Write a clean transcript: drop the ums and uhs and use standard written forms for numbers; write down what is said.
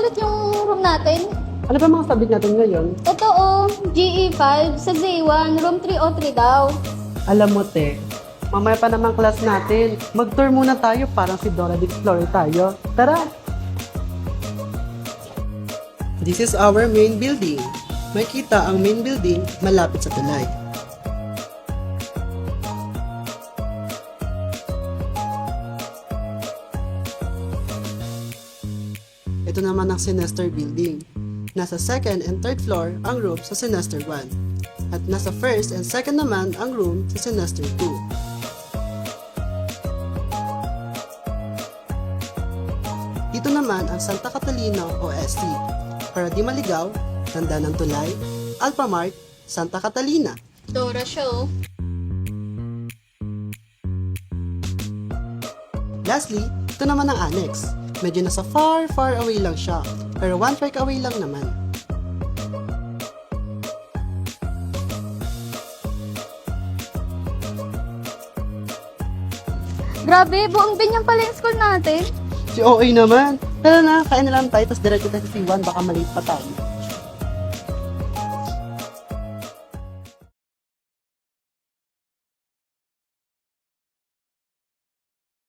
ulit yung room natin. Ano ba mga subject natin ngayon? Totoo, GE5 sa Z1, room 303 daw. Alam mo, te, mamaya pa naman class natin. Mag-tour muna tayo, parang si Dora the Explorer tayo. Tara! This is our main building. Makita ang main building malapit sa tulay. Ito naman ang semester building. Nasa second and third floor ang room sa semester 1. At nasa first and second naman ang room sa semester 2. Dito naman ang Santa Catalina o SC. Para di maligaw, tanda ng tulay, Alphamart, Santa Catalina. Dora show. Lastly, ito naman ang annex. Medyo nasa far away lang siya, pero 1 trek away lang naman. Grabe, buong binyang pala yung school natin. Si OA naman. Tara na, kain na lang tayo, tapos diretso tayo sa C1, baka maliit pa tayo.